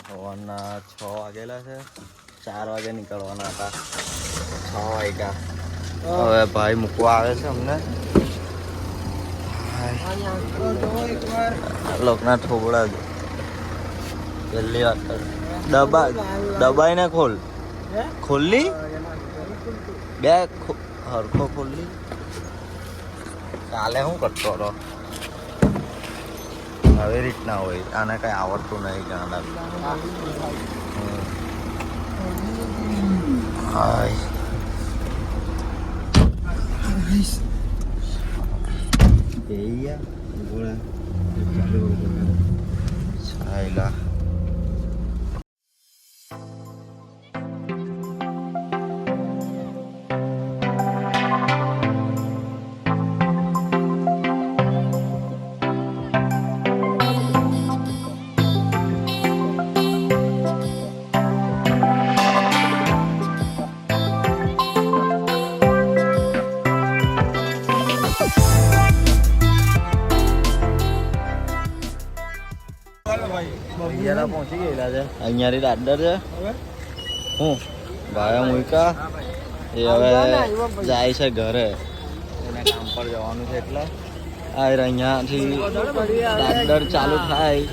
સવારના 6 વાગેલા છે. 4 વાગે નીકળવાના હતા. 6 વાગ્યા. હવે ભાઈ મૂકવા આવે છે અમને. લોકના થોબડા પહેલી વાત દબાઈને ખોલી બે હરખો ખોલી. કાલે શું કરતો હતો આવી રીતના હોય. આને કઈ આવડતું નહીં ગાના. સાયલા પહોંચી ગયેલા છે. અહીંયાથી દાદર છે. હું ભાઈ મૂકા એ હવે જાય છે ઘરે. એને કામ પર જવાનું છે એટલે અહીંયાથી દાદર ચાલુ થાય.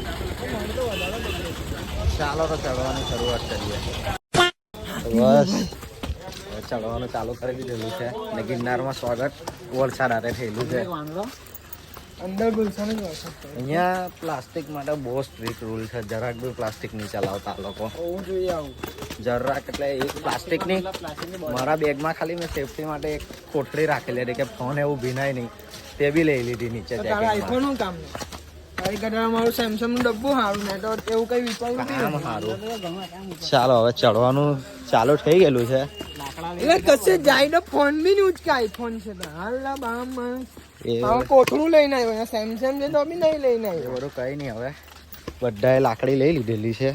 ચાલો તો ચડવાની શરૂઆત કરીએ. બસ ચડવાનું ચાલુ કરી દીધેલું છે ને ગિરનારમાં સ્વાગત વરસાદ આરે થયેલું છે. અહીંયા પ્લાસ્ટિક માટે બહુ સ્ટ્રિક્ટ રૂલ છે. જરાક બી પ્લાસ્ટિક નહીં ચલાવતા લોકો. જરાક એટલે એક પ્લાસ્ટિકની મારા બેગમાં ખાલી મેં સેફટી માટે એક કોથળી રાખેલી હતી કે ફોન એવું ભીનાય નહીં. તે બી લઈ લીધી નીચે. ચાલો હવે ચડવાનું ચાલુ થઈ ગયેલું છે. ફોન બી ઉચકાય ફોન છે કોથળું લઈને આવ્યો. સેમસંગ છે તો બી નહીં લઈને આવ્યો. બધું કઈ નહીં. હવે બધાએ લાકડી લઈ લીધેલી છે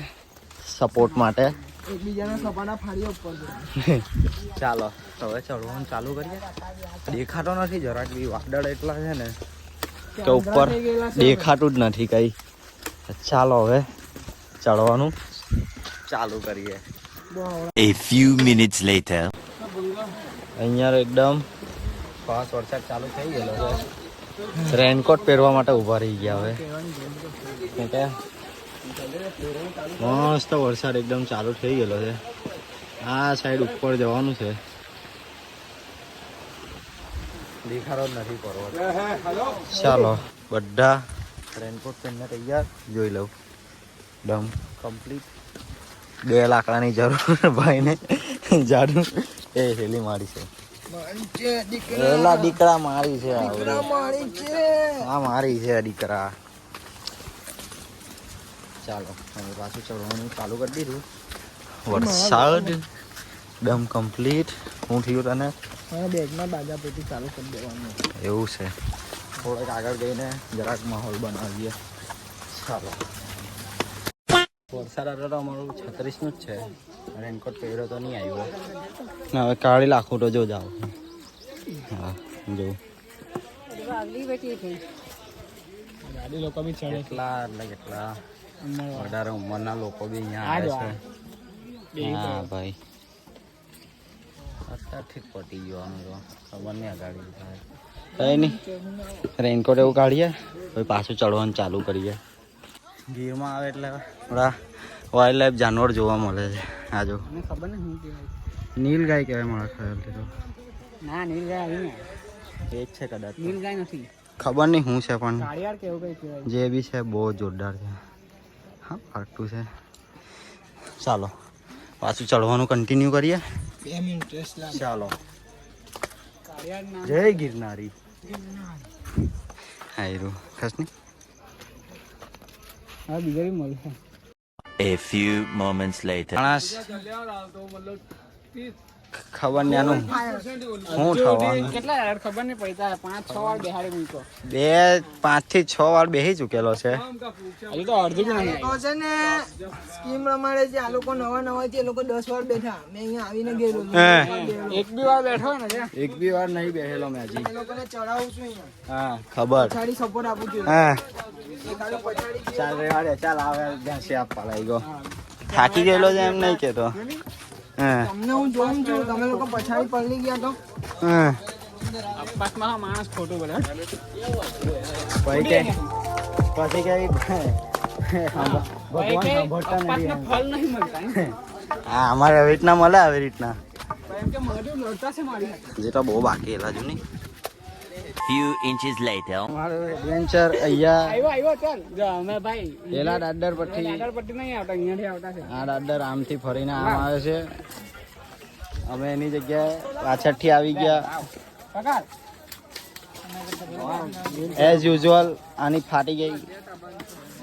સપોર્ટ માટે. એકબીજાના સપાટા ફાડી ઉપર. ચાલો હવે ચડવાનું ચાલુ કરીએ. દેખાતો નથી જરાક બી. વાદળ એટલા છે ને કે ઉપર દેખાતું જ નથી કઈ. ચાલો હવે ચડવાનું ચાલુ કરીએ. A few minutes later. અહીંયા એકદમ ફાસ્ટ વરસાદ ચાલુ થઈ ગયેલો છે. રેનકોટ પહેરવા માટે ઊભા રહી ગયા હવે. મસ્ત વરસાદ એકદમ ચાલુ થઈ ગયેલો છે. આ સાઈડ ઉપર જવાનું છે. દેખાડો જ નથી પર્વત. ચાલો બધા રેનકોટ પહેરીને તૈયાર. જોઈ લઉં એકદમ કમ્પ્લીટ. 2 લાકડાની જરૂર ભાઈને. જાડું એ હેલી મારી છે. પેલા દીકરા મારી છે. હા મારી છે દીકરા. ચાલો હવે પાછું ચડવાનું ચાલુ કરી દીધું. વરસાદ એકદમ કમ્પ્લીટ. હું થયું તને બેગમાં બાજા પેટી ચાલુ કરી દેવાનું એવું છે. થોડોક આગળ જઈને જરાક માહોલ બનાવીએ. ચાલો વરસાદ હતો તો અમારું 36નું જ છે. રેનકોટ પહેર્યો તો નહીં આવ્યો. હવે કાઢી લાખું તો જો જાઓ. હા જો ગાડી લોકો બી ચડે. કેટલા એટલે કેટલા વધારે ઉંમરના લોકો બી અહીંયા આવે છે. હા ભાઈ અત્યારથી જ પટી ગયું. તો ખબર નહીં ગાડી થાય કઈ નહીં. રેનકોટ એવું કાઢીએ પછી પાછું ચડવાનું ચાલુ કરીએ. ગીરમાં આવે એટલે થોડા વાઇલ્ડ લાઈફ જાનવર જોવા મળે છે. આ જો ખબર નહીં શું કહેવાય. નીલગાય કહેવાય મારા ખ્યાલથી તો. ના નીલગાય આવી એ જ છે કદાચ. નીલગાય નથી. ખબર નહીં શું છે પણ કાળિયાર કેવું કઈ કહેવાય. જે બી છે બહુ જોરદાર છે. હા પાટું છે. ચાલો પાછું ચડવાનું કન્ટિન્યુ કરીએ. 2 મિનિટ રેસ્ટ લાગે. ચાલો કાળિયાર નામ જય ગિરનારી. હાયરું ખાસ નહીં. હા બીજા બી મળશે. A few moments later. ખબર ને આનું શું થવાનું. કેટલા ખબર નહીં પડતા. 5-6 વાર બેહાડી મૂકો. 5 થી 6 વાર બેસી ચૂકેલો છે. હજુ તો અડધી બી નહીં. તો છે ને સ્કીમ રમાડે છે. આ લોકો નવા છે. એ લોકો 10 વાર બેઠા. મેં અહીંયા આવીને ગયેલો. એક બી વાર બેઠો ને એક બી વાર નહીં બેસેલો મેં હજી. એ લોકોને ચડાવું છું અહીંયા. હા ખબર. પછાડી સપોર્ટ આપું છું. હા એ ખાલી પછાડી ચાલ રે ચાલ આવે જ્યાં છે આપવા લાગી ગયો. થાકી ગયેલો છે એમ નહીં કેતો. હા તમને હું જોઉં છું તમે લોકો પછાડી પલળી ગયા તો હા અપાસમાં માણસ ખોટું બોલે પછી કે ભગવાન સાંભળતા નથી એમ. ફળ નહીં મળતા હા અમારે આવી રીતના મળે આવી રીતના એમ કે મોઢું લડતા છે મારી જે તો બહુ બાકી એલા જો નહીં. Few inches later. અમારું એડવેન્ચર અહીંયા આવ્યો ચાલ જો અમે ભાઈ પેલા દાદર પરથી દાદર પટ્ટી નહીં આવતા અહીંયાથી આવતા છે આ દાદર આમથી ફરીને આમ આવે છે. અમે એની જગ્યાએ પાછળથી આવી ગયા પકડ એઝ યુઝ્યુઅલ. આની ફાટી ગઈ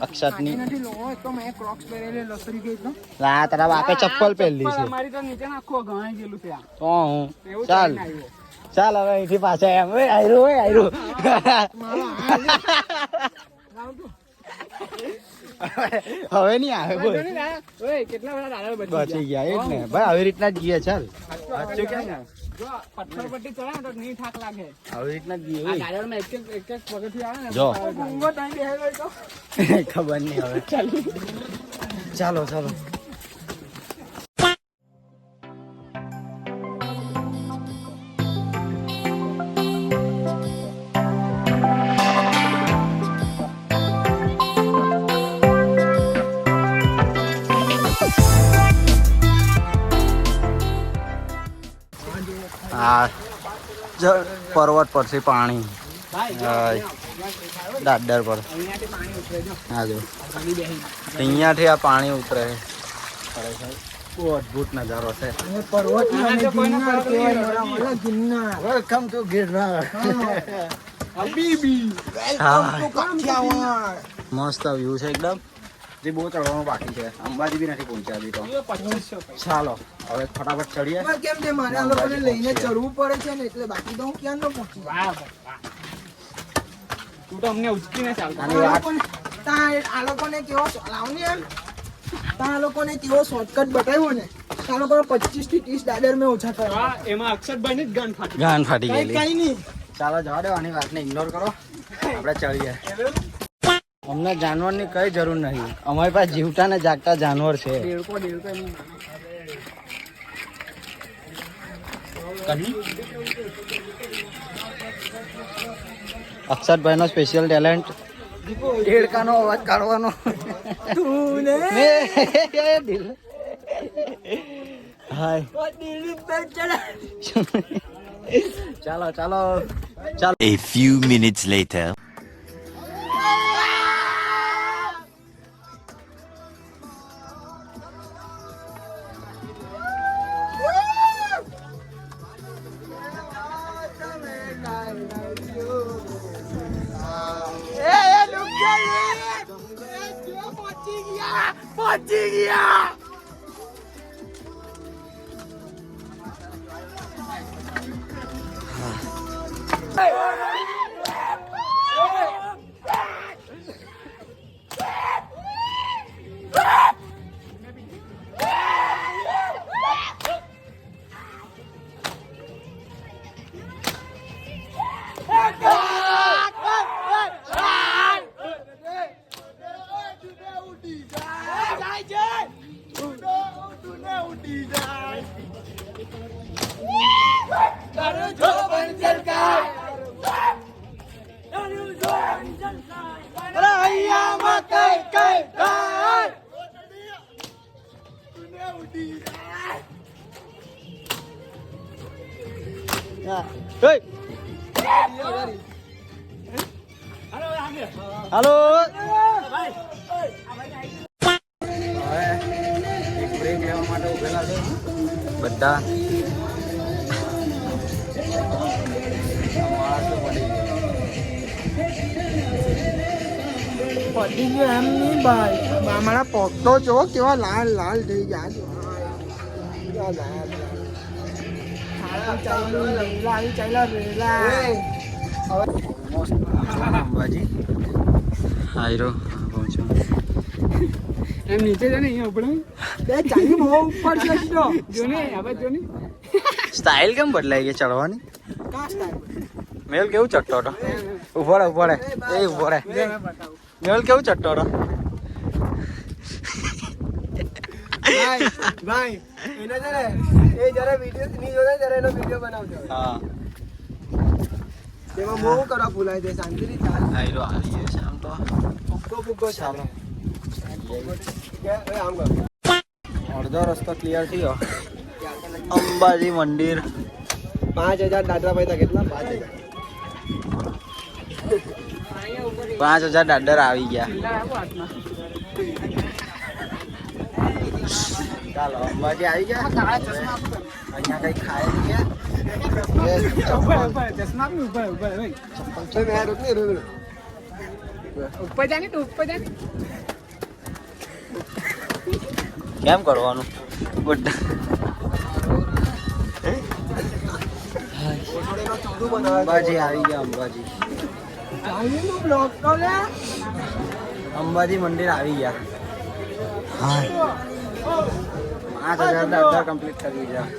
અક્ષતની. નથી લો તો મેં ક્રોક્સ પહેરેલી લસરી ગઈ તો આ તારા બાપે ચપ્પલ પહેરલી છે મારી તો નીચે નાખો ઘણાઈ ગયેલું છે આ તો હું એવું ચાલ ચાલ આવ્યો ચાલ હવે અહીંથી પાછા એમ આયરું હવે નહીં આવે બોલ. ઓય કેટલા બધા દાદર બચી ગયા એ જ ને ભાઈ આવી રીતના જ ગયા. ચાલ સાચું કે ને જો પથ્થર પટ્ટી ચડાવે તો નહીં થાક લાગે આવી રીતના જ આ ગયા દાદરમાં એક એક પગથિયું આવે ને જો. ઊંઘો ટાઈમ બેહેલો તો ખબર નહીં હવે. ચાલો ચાલો હા પર્વત પરથી પાણી દાદર પર. અહીંયાથી પાણી ઉતરે જો હા જો પાણી બેહી અહીંયાથી આ પાણી ઉતરે. બહુ અદભુત નજારો છે. Girnar welcome to Girnar. હબીબી મસ્ત વ્યૂ છે એકદમ. જે બહુ ચડવાનું બાકી છે. અંબાજી બી નથી પહોંચ્યા હજી તો. 2500 ચાલો હવે ફટાફટ ચડીએ. કેમ છે મારે આ લોકોને લઈને ચડવું પડે છે ને એટલે બાકી તો હું ક્યાં ન પહોંચું વાહ તું તો અમને ઉચકીને ચાલતો આની વાત આ લોકોને કેવો લાવ ને એમ આ લોકોને કેવો શોર્ટકટ બતાવ્યો ને આ લોકો 25 થી 30 દાદર મેં ઓછા કર્યા એમાં અક્ષરભાઈ ની જ ગન ફાટી ગાન ફાટી કઈ ગયેલી. નહીં ચાલો જવા દો આની વાતને ઇગ્નોર કરો. આપણે ચડીએ. અમને જાનવરની કઈ જરૂર નહીં. અમારી પાસે જીવતા ને જાગતા જાનવર છે. દેડકો એમ અક્ષરભાઈ નો સ્પેશિયલ ટેલેન્ટ દેડકાનો અવાજ કાઢવાનો. દિલ હાય ચાલો ચાલો ચાલો. A few minutes later. પહોંચી ગયા હાલો એક બ્રેક લેવા માટે ઉભેલા છે બધા. પડી ગયો એમ નહીં ભાઈ મારા પગ તો જો કેવા લાલ લાલ થઈ ગયા અંબાજી હાયરો પહોંચ્યો. એમ નીચે છે ને અહીંયા ઉપર બે ચાલી બહુ ઉપર છે જો ને હવે જો ને સ્ટાઇલ કેમ બદલાઈ ગઈ ચડવાની? કા સ્ટાઈલ મેલ કેવું ચડતો હતો? ઉભો રે એ ઉભો રે. મેલ કેવું ચડતો હતો? ભાઈ એને છે ને એ જ્યારે વિડીયો નહીં જોતા ત્યારે એનો વિડીયો બનાવજો. હા તેમાં બહુ કરવા ભૂલાય છે શાંતિથી ચાલ. આયરો આવી ગયો છે આમ તો ફુગ્ગો ચાલો આમ કર. અડધો રસ્તો ક્લિયર થયો. અંબાજી મંદિર 5000 દાદરા પૈસા કેટલા? 5000 દાદર આવી ગયા. ચાલો અંબાજી આવી ગયા. અહીંયા કઈ ખાય નહીં. કેમ કરવાનું બધા અંબાજી આવી ગયા. અંબાજી મંદિર આવી ગયા. 5000 દાદર કમ્પ્લીટ કરી ગયા.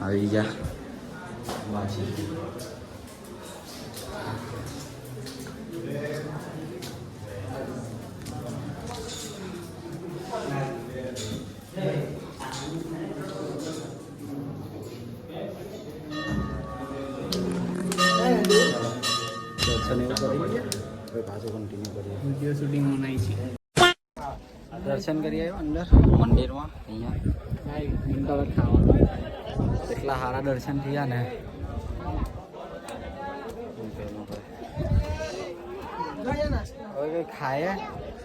આવી ગયા. દર્શન એવું કરી હવે પાછું કન્ટિન્યુ કરીએ. વિડીયો શૂટિંગ મનાઈ છે. દર્શન કરી આવ્યો અંદર મંદિરમાં. અહીંયા એટલા સારા દર્શન થયા ને. હવે કંઈ ખાઈએ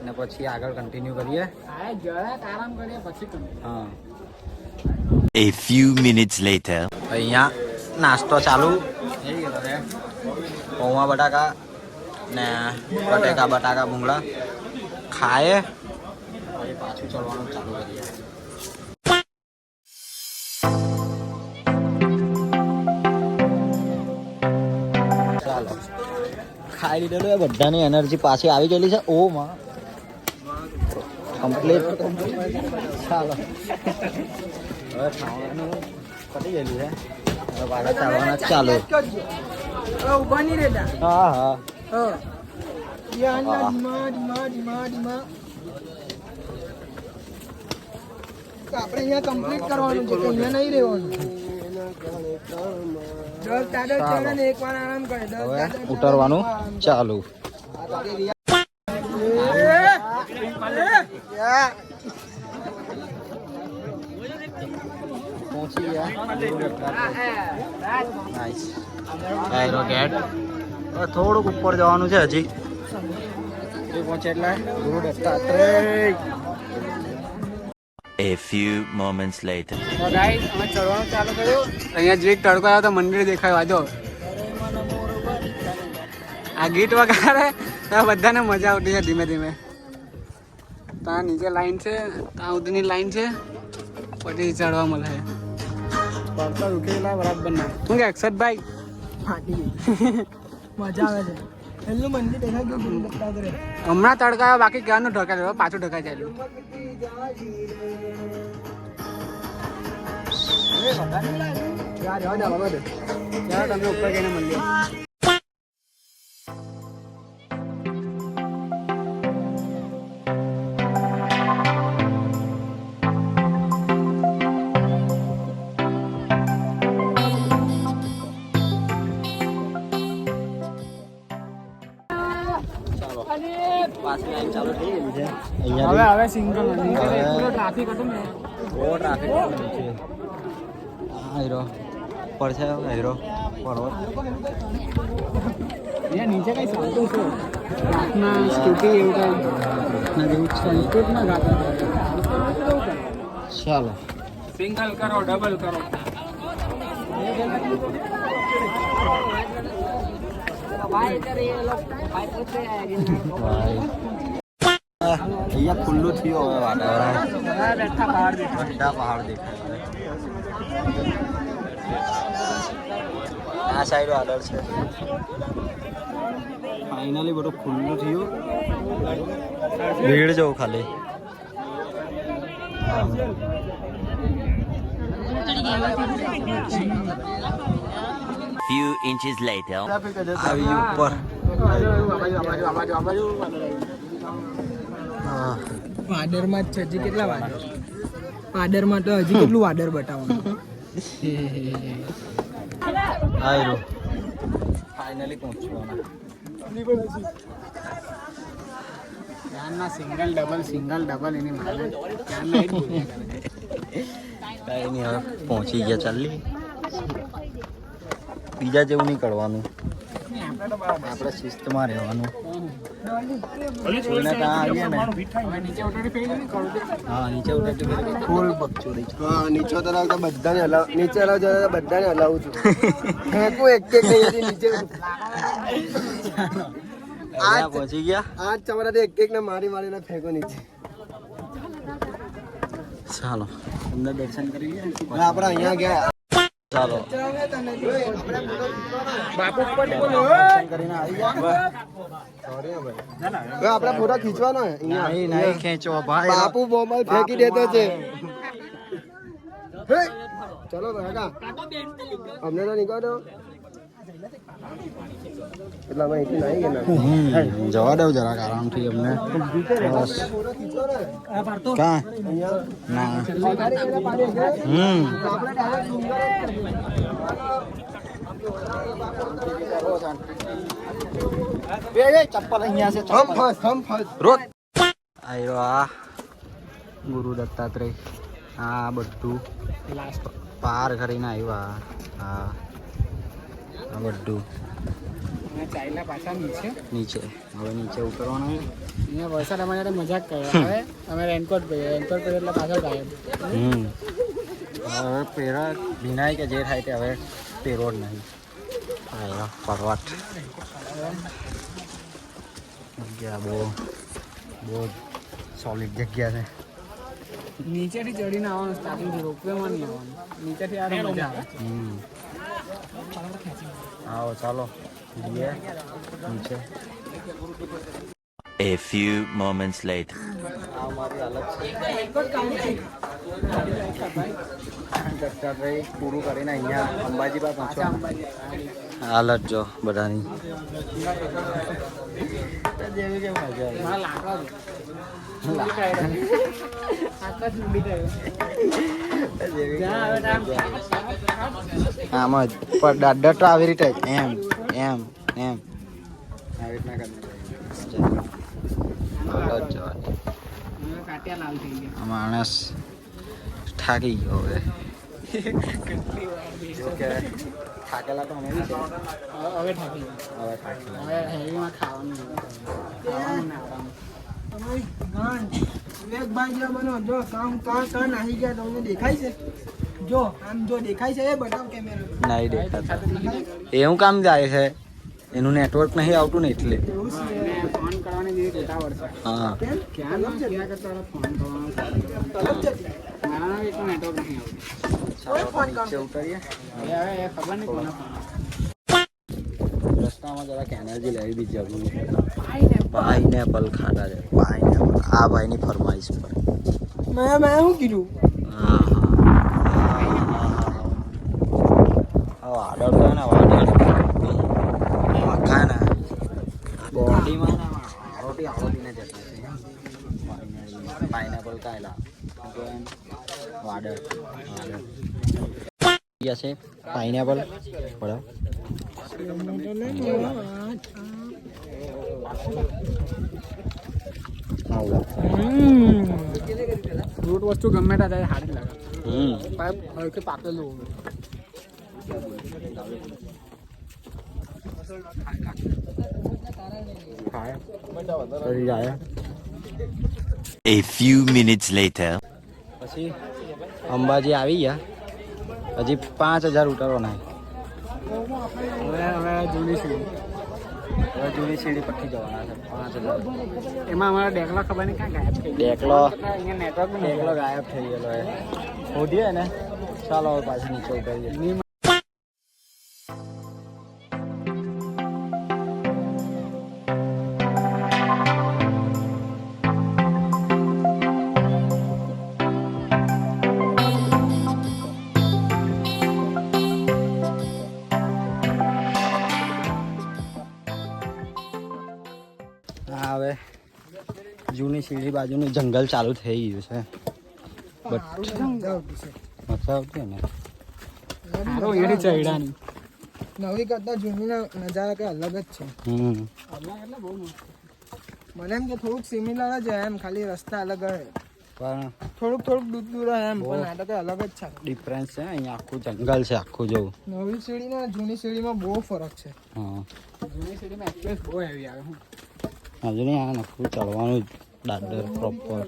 ને પછી આગળ કન્ટિન્યુ કરીએ. આરામ કરીએ પછી હા. A few minutes later. અહીંયા નાસ્તો ચાલુ થઈ ગયો છે. પૌવા બટાકા ને બટાકા ભૂંગળા ખાઈએ પછી પાછું ચડવાનું ચાલુ કરીએ. ચાલો ખાઈ લીધેલું. બધાની એનર્જી પાછી આવી ગયેલી છે. ઓ માં કમ્પ્લીટ. ચાલો હવે ખાવાનું પતી ગયેલું છે. હવે પાછા ચાલવાના ચાલુ. ઉભા નહીં રહેતા. હા હા આપણે અહીંયા કમ્પ્લીટ કરવાનું છે. અહીંયા નહીં રહેવાનું. 10 દાદર ચડે ને એકવાર આરામ કરે. 10 હવે દાદર ઉતરવાનું ચાલુ. પહોંચી ગયા. નાઈસ. એરો ગેટ. હવે થોડુંક ઉપર જવાનું છે હજી. એ પહોંચે એટલે ગુરુ Dattatreya. A few moments later. તો ગાઈસ અમે ચડવાનું ચાલુ કર્યું. અહીંયા જે તડકો આવ્યો તો મંદિર દેખાયું. આજો આ ગીત વગાડે તો બધાને મજા આવતી છે ધીમે ધીમે. ત્યાં નીચે લાઈન છે, ત્યાં સુધીની લાઈન છે, પછી ચડવા મળે. પડતા ઉકેલા બરાબર ના. શું કે અક્ષતભાઈ? મજા આવે છે. પહેલું મંદિર દેખાય ગયું. હમણાં તડકા બાકી ક્યાંનું ઢકાય પાછું ઢકાઈ જાય. તમને ઉપર જઈને મળીએ. પાછી લાઈન ચાલુ થઈ ગઈ છે. હવે સિંગલ પૂરો ટ્રાફિક હતો ને. બહુ ટ્રાફિક છે. હીરો ઉપર છે. હીરો પર્વત. અહીંયા નીચે કઈ ચાલતું છે. પ્રાર્થના સ્તુતિ એવું કઈ જેવું સંસ્કૃતમાં ગાતા. ચાલો સિંગલ કરો, ડબલ કરો. અહીંયા ખુલ્લું થયું હવે વાતાવરણ. બધા પહાડ દેખાય. આ સાઈડ વાદળ છે. ફાઇનલી બધું ખુલ્લું થયું. ભીડ જવું ખાલી. Few inches later. આવી ઉપર હા વાડરમાં જ છે હજી કેટલા વાડર વાડરમાં તો હજી કેટલું વાડર બતાવવાનું આયરો ફાઇનલી પહોંચવાના ત્યાંના સિંગલ ડબલ એની મારે ત્યાંના કઈ નહીં હવે પહોંચી ગયા ચાલી બીજા જેવું નહીં કરવાનું આપણે શિસ્તમાં રહેવાનું જોઈને ત્યાં આવીએ ને નીચે ઉતરી ફેરી નહીં કરું હા નીચે ઉતરતી ફરી ફૂલ બકચોદી છે હા નીચે તરાવતા બધાને હલાવ નીચે હલાવ જતા બધાને હલાવું છું ફેંકું એક નહીં નીચે અહીંયા પહોંચી ગયા આજ તમારા એક ને મારીને ફેંકો નીચે ચાલો અંદર દર્શન કરી ગયા આપણે અહીંયા ગયા ચાલો બાપુ પણ બોલો દર્શન કરીને આવી ગયા આપણે ફોટો ખીંચવાનો અહીંયા નહીં ખેંચો ભાઈ બાપુ મોબાઈલ ફેંકી દેતો છે હે ચલો કાકા અમને તો નીકળો એટલા માહિતી નહીં ગયા જવા દઉં જરાક આરામથી અમને બસ કાં ના ચપ્પલ અહીંયા છે હમ ફસ રોક આયરો આ ગુરુ દત્તાત્રેય આ બધું પાર કરીને આવ્યા હા આ બધું ચાઈલા પાછા નીચે હવે નીચે ઉતરવાનું અહીંયા વરસાદ અમારે મજાક કર્યો હવે અમે રેનકોટ પહેર્યો એટલે પાછળ ગાયબ હવે પહેરા ભીનાય કે જે થાય તે હવે પહેરો જ નહીં આયરો પર્વત જગ્યા બહુ સોલિડ જગ્યા છે નીચેથી ચડીને આવવાનું સ્ટાર્ટિંગથી રોપવેમાં નહીં આવવાનું નીચેથી આવે મજા આવે આવો ચાલો જઈએ નીચે A few moments later. આ મારી હાલત છે પૂરું કરીને અહીંયા અંબાજી પર પહોંચવા હાલત જો બધાની જેવી કે મજા આમ જ પણ દાડા તો આવી રીતે જ એમ આવી રીતના કરવું માણસ થાકી ગયો હવે થાકેલા તો અમે બી છે હવે થાકી હવે થાકી હવે હેવીમાં ખાવાનું જો કામ કાં નાહી ગયા તમને દેખાય છે જો આમ જો દેખાય છે એ બતાવ કેમેરા નહીં દેખાતા એવું કામ જાય છે એનું નેટવર્ક નહીં આવતું ને એટલે ફોન કરવાની જેવી ઉતાવળ છે હા ક્યાં કરતા ફોન કરવાનો મારા એટલું નેટવર્ક નહીં આવતું નીચે ઉતરીએ હવે એ ખબર નહીં કોને ફોન રસ્તામાં જરા એનર્જી લેવી બી જરૂરી છે પાઇનેપલ ખાતા છે પાઇનેપલ આ ભાઈની ફરમાઈશ પર મેં શું કીધું હા વાદળ તો ને વાદળ મખા ને બોડીમાં આરોટીને જતા છે પાઇનેપલ કાયલા વાદળ છે પાઇનેપલ બરાબર ફ્રૂટ વસ્તુ ગમે ત્યાં સારી લાગે પાઇપ હલકે પાકેલું હોવું A few minutes later. પછી અંબાજી આવી ગયા હજી 5000 ઉતારવાના હવે જૂની છે હવે જૂની સીડી પરથી જવાના છે 5000 એમાં અમારા ડેકલા ખબર નહીં ક્યાં ગાયબ થઈ ડેકલો અહીંયા નેટવર્ક ડેકલો ગાયબ થઈ ગયેલો હે શોધીએ ને ચાલો હવે પાછું નીચે ઉતરીએ પેલી બાજુનું જંગલ ચાલુ થઈ ગયું છે. મજા આવતી છે. મજા આવતી ને. સારો એડી ચડ્યાની નવી કરતા જૂનીના નજારા કઈ અલગ જ છે. એટલે બહુ મસ્ત. મને એમ કે થોડુંક સિમિલર જ એમ, ખાલી રસ્તા અલગ હોય. પણ થોડુંક દૂર એમ, પણ આ તો કઈ અલગ જ છે. ડિફરન્સ છે. અહીંયા આખું જંગલ છે આખું જેવું. નવી સીડી ને જૂની સીડીમાં બહુ ફરક છે. હા જૂની સીડીમાં એક્સપ્રેસ બહુ હેવી આવે હું હજુ નહીં આ નખું ચડવાનું જ દાદર પ્રોપર.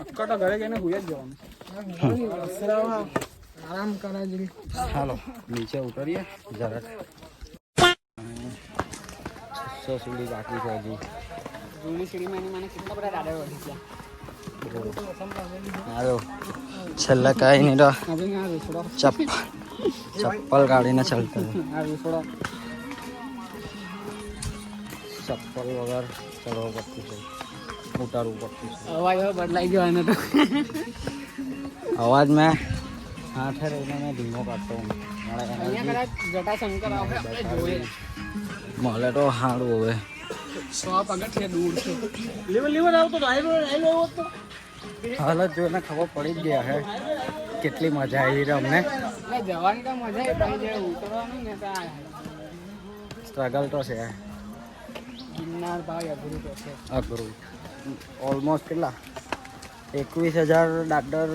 અક્કા તો ઘરે જઈને હુઈ જ જવાનું. આરામ કરા જેવી. ચાલો નીચે ઉતરીએ જરાક. 600 સુધી બાકી છે હજી. જૂની સીડીમાં એની મને કેટલા બધા દાદર વધી ગયા. આવ્યો છેલ્લે કાંઈ નહીં તો આજે આ વેસડો ચપ્પલ કાઢીને ચાલતો. આ વેસડો ચપ્પલ વગર ચડવું પડતું છે, ઉતારવું પડતું છે. અવાજ હવે બદલાઈ ગયો એને તો. અવાજ મેં હાથે રહીને મેં ધીમો કાઢતો. અહીંયા કદાચ જટાશંકર આવે આપણે જોઈએ. મળે તો સારું. હવે 100 પગથિયા દૂર છે. લેવલ આવતો તો હાઈવે તો હાલત જોઈને ખબર પડી જ ગયા હે કેટલી મજા આવી રહી અમને. જવાની તો મજા આવી પણ જે ઉતરવાનું ને તો સ્ટ્રગલ તો છે ગિરનાર ભાઈ અઘરું તો છે. અઘરું. ઓલમોસ્ટ કેટલા 21,000 દાદર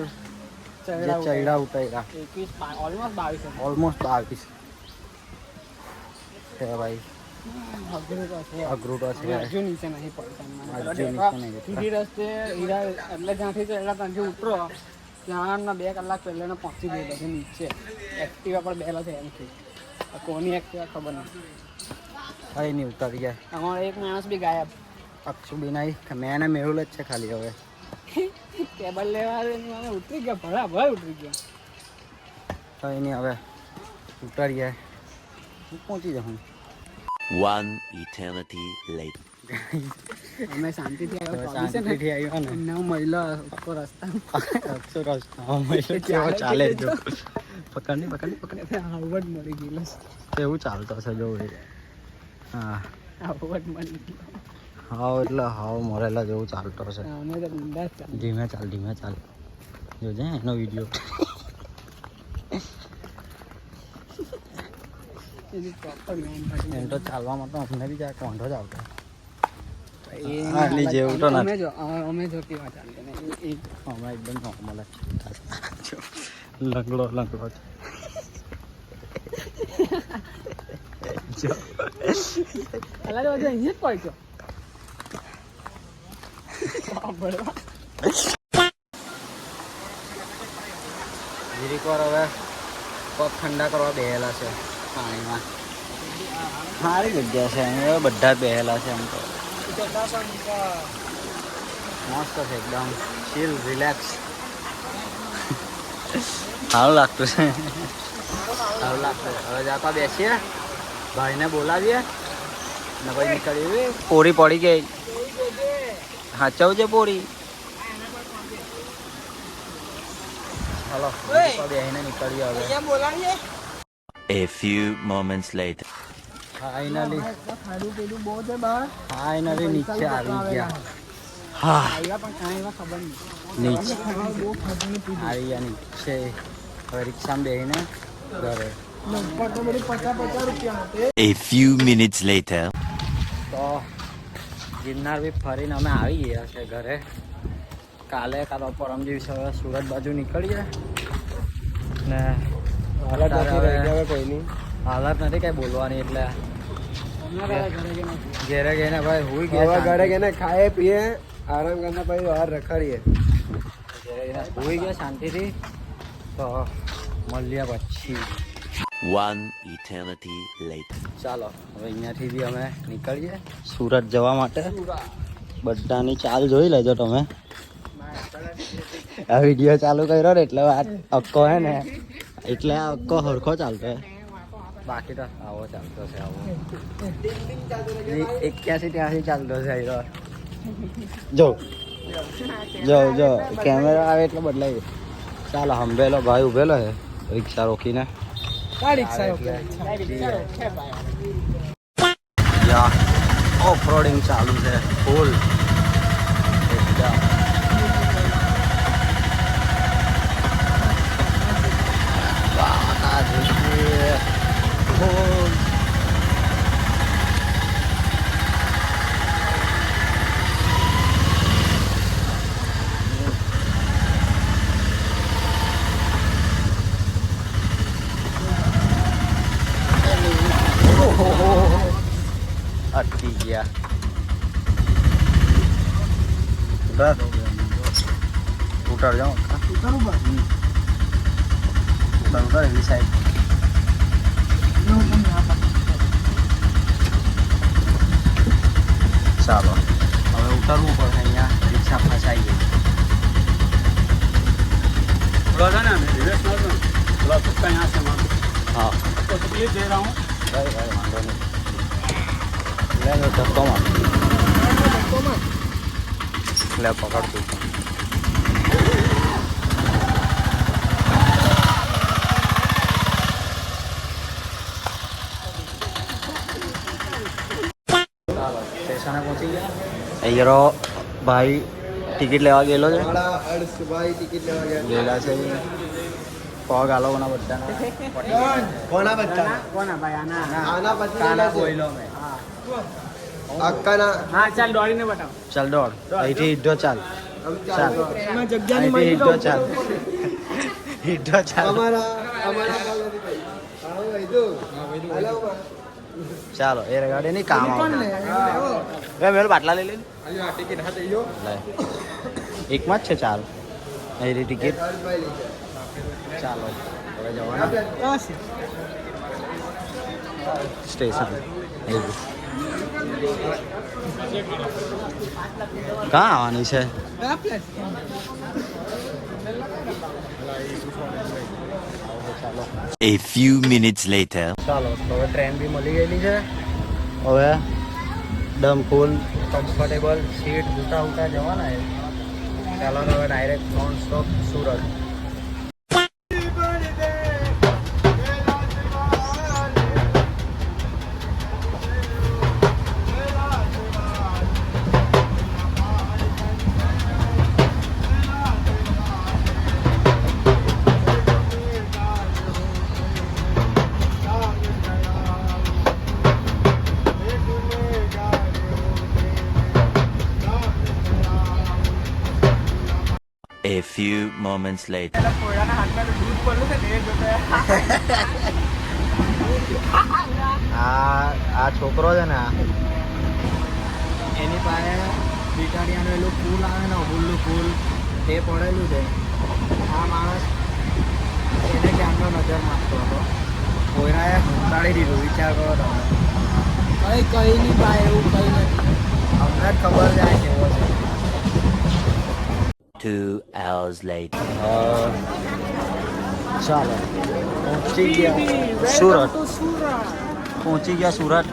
જે ચડ્યા ઉતર્યા. 21 ઓલમોસ્ટ 22 ઓલમોસ્ટ 22 છે ભાઈ. અઘરું તો છે. અઘરું તો છે. હજુ નીચે નહીં પડતા. હજુ નીચે નહીં પડતા. સીધી રસ્તે હીરા એટલે જ્યાંથી ચડ્યા ત્યાંથી ઉતરો ત્યાંના 2 કલાક પહેલાં પહોંચી ગયેલો છે નીચે. એક્ટિવા પર બેલો છે એમથી. કોની એક્ટિવા ખબર નહીં. કઈ નહીં ઉતારી ગયા. અમારો એક માણસ બી ગાયબ. અક્ષુ બી નહીં. મેં એને મેળવેલ જ છે ખાલી. હવે કેબલ લેવા મને ઉતરી ગયા ભરાભર ઉતરી ગયા. કઈ નહીં હવે ઉતારીએ. હું પહોંચી જાઉં. One eternity later. અમે શાંતિથી આવ્યા શાંતિથી આવ્યા ને. નવ મહિલા આખો રસ્તા અક્ષુ રસ્તા કેવો ચાલે જો. પકડની આવડ મળી ગયેલો કેવું ચાલતો છે જો. હા આવડ મળી ગયેલો. હાવ એટલે હાવ મરેલા જેવું ચાલતો છે. અમે તો બિંદાસ ચાલે. ધીમે ચાલ જોજે એનો વિડીયો. એની પ્રોપર લાઈન એમ તો ચાલવામાં તો અમને બી જાય કોંઢો જ આવતો. પડી. આટલી જેવું તો નથી. અમે જો કેવા ચાલતા ને એ હમણાં એકદમ નોર્મલ જ લંગડો છે. જો અલા તો અહીંયા જ પહોંચ્યો. બરાબર. જીરીક વાર હવે પગ ઠંડા કરવા બેહેલા છે પાણીમાં. સારી જગ્યા છે અહીંયા બધા જ બેહેલા છે. એમ તો મસ્ત છે એકદમ ચીલ રિલેક્સ. સારું લાગતું છે. સારું લાગતું છે. હવે જાતા બેસીએ ભાઈને બોલાવીએ ને પછી નીકળીએ. પોરી પડી ગઈ. હાચવજે પોરી. હાલો બેહીને નીકળીએ હવે. A few moments later. Finally ખાડું પેલું બહુ છે બહાર. ફાઇનલી નીચે આવી ગયા. હા આવ્યા પણ કાંઈ એવા ખબર નહીં. નીચે બહુ ખાધું પીધું. આવી ગયા નીચે. હવે રિક્ષામાં બેસીને ઘરે. લગભગ તો બધી 50 રૂપિયા માટે. A few minutes later. તો ગિરનાર બી ફરીને અમે આવી ગયા છે ઘરે. કાલે કાં તો પરમ દિવસે હવે સુરત બાજુ નીકળીએ ને હાલત નથી કઈ બોલવાની. એટલે ઘેરે ગઈને ભાઈ હુઈ ગયા. ઘરે ગઈને ખાઈએ પીએ આરામ કરતા પછી બહાર રખડીએ. ઘેરે ગઈને હુઈ ગયા શાંતિથી. તો મળ્યા પછી. One eternity later. ચાલો હવે અહીંયાથી બી અમે નીકળીએ સુરત જવા માટે. બધાની ચાલ જોઈ લેજો તમે. આ વિડીયો ચાલુ કર્યો ને એટલે આ અક્કો હે ને એટલે આ અક્કો હરખો ચાલતો હે. બાકી તો આવો ચાલતો છે આવો 81-83 ચાલતો છે. જો કેમેરા આવે એટલે બદલાય. ચાલો હંભેલો ભાઈ ઉભેલો છે રિક્ષા રોકીને. ઓફ રોડિંગ ચાલુ છે ફૂલ. ઉતારજો ઉતારું બસ ઉતાર એવી સાઈડ એવું કેમ ના પાડે? ચાલો હવે ઉતરવું પડે અહીંયા રિક્ષા ફસાઈ ગઈ थोड़ा सा ना रिवर्स मार दो थोड़ा कुत्ता यहाँ से मार હા तो तकलीफ दे रहा हूँ ભાઈ વાંધો નહીં લે લો ધક્કો માર લે પકડતું સ્ટેશને પહોંચી ગયા અહીંયા ભાઈ ટિકિટ લેવા ગયેલો છે હર્ષભાઈ ટિકિટ લેવા ગયા ગયેલા છે પગ આલોના બધાના કોના બચ્ચા कौन है भाई आना આના પછી કાના બોયલો મેં અક્કાના हाँ चल डॉली ने बताओ ચાલ દોડ અહીંથી ઈડો ચાલ ચાલ એમાં જગ્યાની અહીંથી ઈડો માહિતી ચાલ ઈડો ચાલ અમારા ચાલો એ રગાડે નહીં કામ કોણ લે આવે મેં બાટલા લઈ લે લે એકમાં જ છે ચાલ અહીંથી ટિકિટ ચાલો હવે જવાના સ્ટેશન એવું ક્યાં આવવાની છે A few minutes later. ચાલો તો હવે ટ્રેન બી મળી ગયેલી છે હવે દમ ફૂલ કમ્ફર્ટેબલ સીટ ઉઠા ઉઠા જવાના છે ચાલો હવે direct non stop Surat A few moments later. कोयराना हाथ में दूध पड़े थे नहीं जोते આ છોકરો છે ને એની પાસે બિટાડિયાનું એલું પુલ આવે ને અમૂલનું પુલ તે પડેલું છે આ માણસ એને ક્યાંનો નજર મારતો હતો કોયરાએ ઉતાડી દીધું વિચાર કરો તમે કઈ નહીં ભાઈ એવું કઈ નથી અમને જ ખબર જાય કેવો છે 2 hours later. ચાલો પહોંચી ગયા સુરત પહોંચી ગયા સુરત